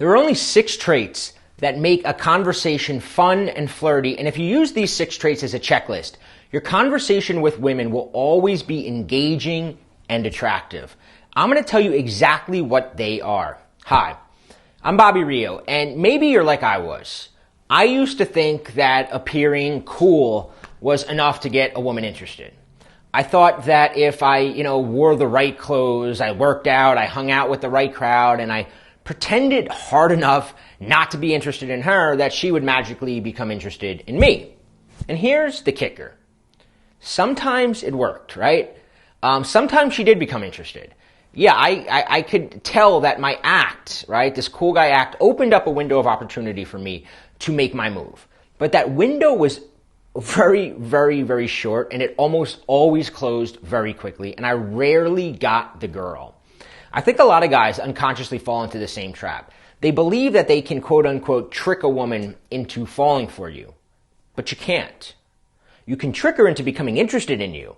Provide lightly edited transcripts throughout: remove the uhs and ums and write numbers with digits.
There are only 6 traits that make a conversation fun and flirty, and if you use these 6 traits as a checklist, your conversation with women will always be engaging and attractive. I'm going to tell you exactly what they are. Hi, I'm Bobby Rio, and maybe you're like I was. I used to think that appearing cool was enough to get a woman interested. I thought that if I, wore the right clothes, I worked out, I hung out with the right crowd, and I pretended hard enough not to be interested in her, that she would magically become interested in me. And here's the kicker. Sometimes it worked, right? Sometimes she did become interested. Yeah, I could tell that my act, right, this cool guy act, opened up a window of opportunity for me to make my move. But that window was very, very, very short, and it almost always closed very quickly, and I rarely got the girl. I think a lot of guys unconsciously fall into the same trap. They believe that they can, quote unquote, trick a woman into falling for you, but you can't. You can trick her into becoming interested in you,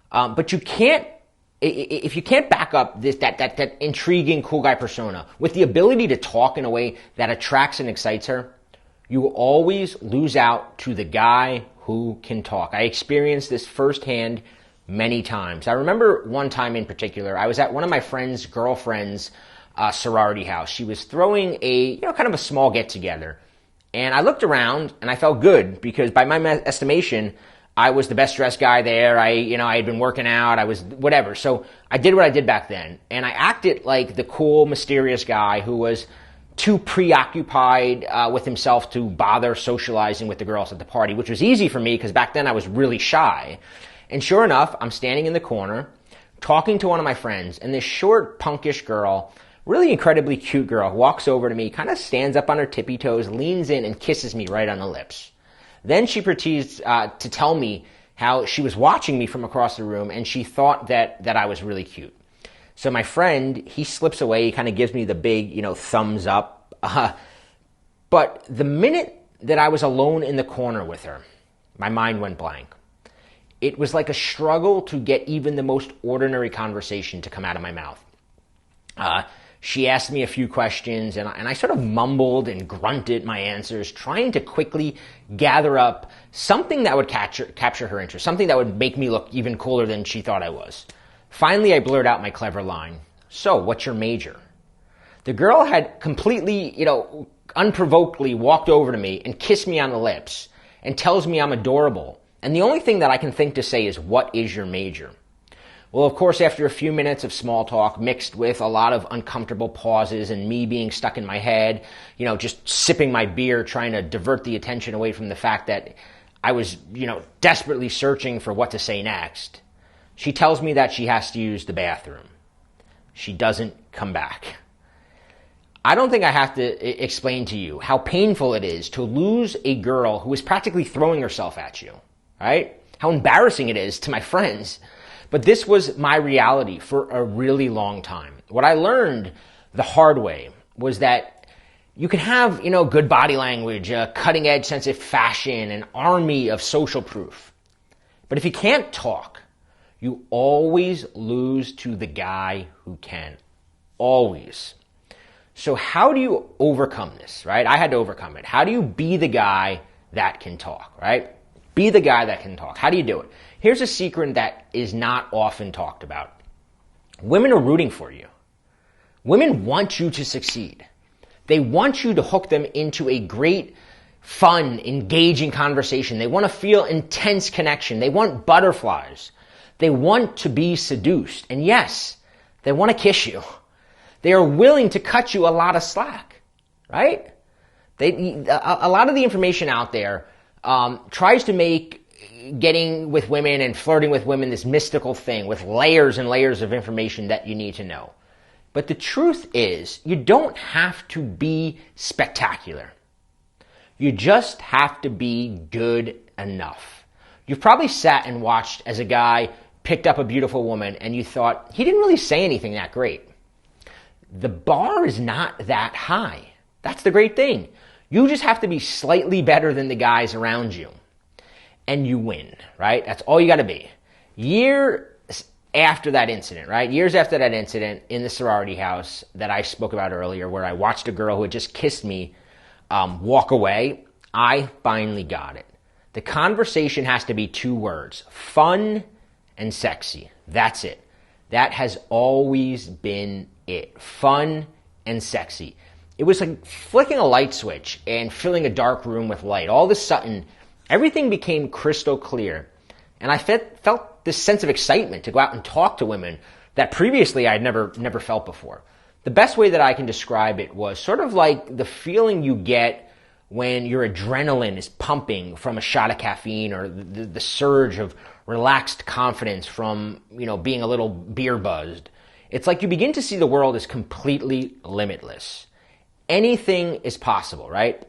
but you can't. If you can't back up that intriguing cool guy persona with the ability to talk in a way that attracts and excites her, you will always lose out to the guy who can talk. I experienced this firsthand many times. I remember one time in particular, I was at one of my friend's girlfriend's sorority house. She was throwing a, kind of a small get together. And I looked around and I felt good because by my estimation, I was the best dressed guy there. I had been working out. I was whatever. So I did what I did back then. And I acted like the cool, mysterious guy who was too preoccupied with himself to bother socializing with the girls at the party, which was easy for me because back then I was really shy. And sure enough, I'm standing in the corner talking to one of my friends, and this short, punkish girl, really incredibly cute girl, walks over to me, kind of stands up on her tippy toes, leans in, and kisses me right on the lips. Then she proceeds to tell me how she was watching me from across the room, and she thought that I was really cute. So my friend, he slips away, he kind of gives me the big, thumbs up. But the minute that I was alone in the corner with her, my mind went blank. It was like a struggle to get even the most ordinary conversation to come out of my mouth. She asked me a few questions, and I sort of mumbled and grunted my answers, trying to quickly gather up something that would capture her interest, something that would make me look even cooler than she thought I was. Finally, I blurted out my clever line. So, what's your major? The girl had completely, unprovokedly walked over to me and kissed me on the lips and tells me I'm adorable. And the only thing that I can think to say is, what is your major? Well, of course, after a few minutes of small talk mixed with a lot of uncomfortable pauses and me being stuck in my head, just sipping my beer, trying to divert the attention away from the fact that I was, desperately searching for what to say next, she tells me that she has to use the bathroom. She doesn't come back. I don't think I have to explain to you how painful it is to lose a girl who is practically throwing herself at you, right? How embarrassing it is to my friends. But this was my reality for a really long time. What I learned the hard way was that you can have, good body language, a cutting edge sense of fashion, an army of social proof. But if you can't talk, you always lose to the guy who can. Always. So how do you overcome this, right? I had to overcome it. How do you be the guy that can talk, right? Be the guy that can talk. How do you do it? Here's a secret that is not often talked about. Women are rooting for you. Women want you to succeed. They want you to hook them into a great, fun, engaging conversation. They want to feel intense connection. They want butterflies. They want to be seduced. And yes, they want to kiss you. They are willing to cut you a lot of slack, right? A lot of the information out there tries to make getting with women and flirting with women this mystical thing with layers and layers of information that you need to know. But the truth is, you don't have to be spectacular. You just have to be good enough. You've probably sat and watched as a guy picked up a beautiful woman and you thought, he didn't really say anything that great. The bar is not that high. That's the great thing. You just have to be slightly better than the guys around you. And you win, right? That's all you got to be. Years after that incident, right? Years after that incident in the sorority house that I spoke about earlier, where I watched a girl who had just kissed me walk away, I finally got it. The conversation has to be 2 words: fun and sexy. That's it. That has always been it. Fun and sexy. It was like flicking a light switch and filling a dark room with light. All of a sudden, everything became crystal clear. And I felt this sense of excitement to go out and talk to women that previously I had never felt before. The best way that I can describe it was sort of like the feeling you get when your adrenaline is pumping from a shot of caffeine, or the surge of relaxed confidence from, being a little beer buzzed. It's like you begin to see the world as completely limitless. Anything is possible, right?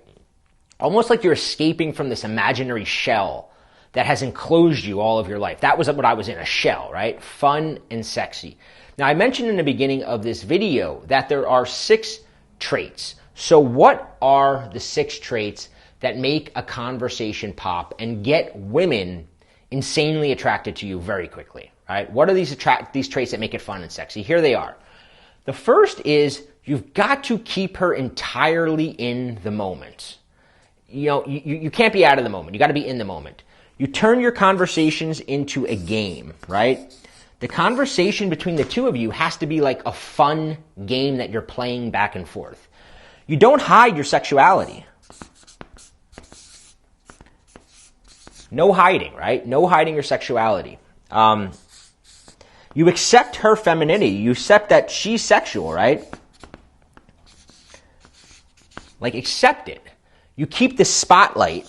Almost like you're escaping from this imaginary shell that has enclosed you all of your life. That was what I was in, a shell, right? Fun and sexy. Now, I mentioned in the beginning of this video that there are 6 traits. So what are the 6 traits that make a conversation pop and get women insanely attracted to you very quickly, right? What are these traits that make it fun and sexy? Here they are. The first is you've got to keep her entirely in the moment. You can't be out of the moment. You got to be in the moment. You turn your conversations into a game, right? The conversation between the 2 of you has to be like a fun game that you're playing back and forth. You don't hide your sexuality. No hiding, right? No hiding your sexuality. You accept her femininity. You accept that she's sexual, right? Like, accept it. You keep the spotlight,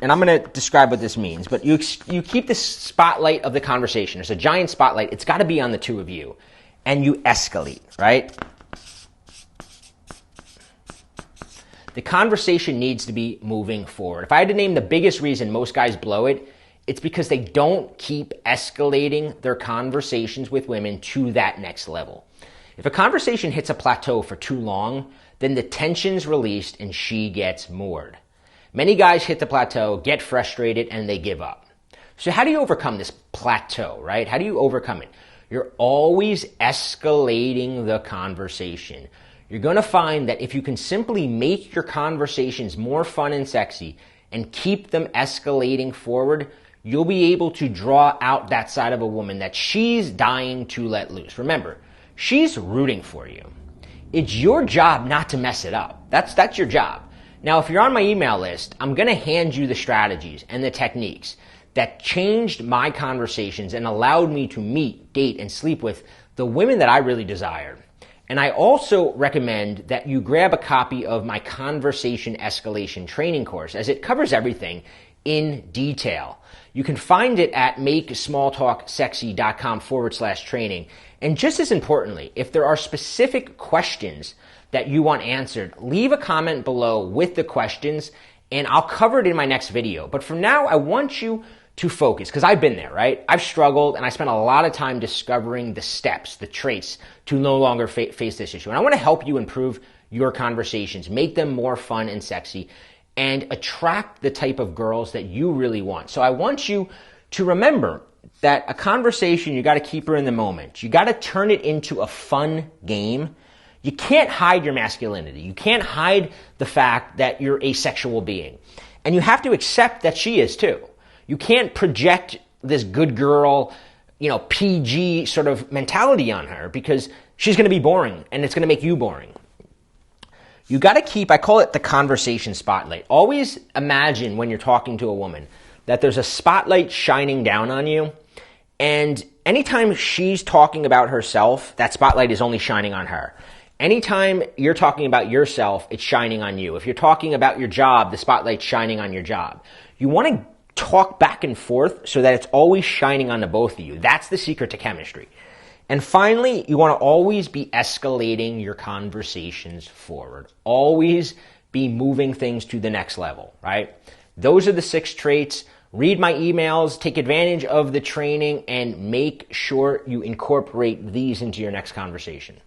and I'm going to describe what this means, but you keep the spotlight of the conversation. There's a giant spotlight. It's got to be on the 2 of you, and you escalate, right? The conversation needs to be moving forward. If I had to name the biggest reason most guys blow it, it's because they don't keep escalating their conversations with women to that next level. If a conversation hits a plateau for too long, then the tension's released and she gets moored. Many guys hit the plateau, get frustrated, and they give up. So how do you overcome this plateau, right? How do you overcome it? You're always escalating the conversation. You're going to find that if you can simply make your conversations more fun and sexy and keep them escalating forward, you'll be able to draw out that side of a woman that she's dying to let loose. Remember, she's rooting for you. It's your job not to mess it up. That's your job. Now, if you're on my email list, I'm going to hand you the strategies and the techniques that changed my conversations and allowed me to meet, date, and sleep with the women that I really desired. And I also recommend that you grab a copy of my Conversation Escalation Training course, as it covers everything in detail. You can find it at makesmalltalksexy.com/training. And just as importantly, if there are specific questions that you want answered, leave a comment below with the questions and I'll cover it in my next video. But for now, I want you to focus, because I've been there, right? I've struggled and I spent a lot of time discovering the steps, the traits to no longer face this issue. And I want to help you improve your conversations, make them more fun and sexy, and attract the type of girls that you really want. So I want you to remember that a conversation, you got to keep her in the moment. You got to turn it into a fun game. You can't hide your masculinity. You can't hide the fact that you're a sexual being. And you have to accept that she is too. You can't project this good girl, PG sort of mentality on her, because she's going to be boring and it's going to make you boring. You got to keep, I call it the conversation spotlight. Always imagine when you're talking to a woman that there's a spotlight shining down on you, and anytime she's talking about herself, that spotlight is only shining on her. Anytime you're talking about yourself, it's shining on you. If you're talking about your job, the spotlight's shining on your job. You want to talk back and forth so that it's always shining on the both of you. That's the secret to chemistry. And finally, you want to always be escalating your conversations forward. Always be moving things to the next level, right? Those are the 6 traits. Read my emails, take advantage of the training, and make sure you incorporate these into your next conversation.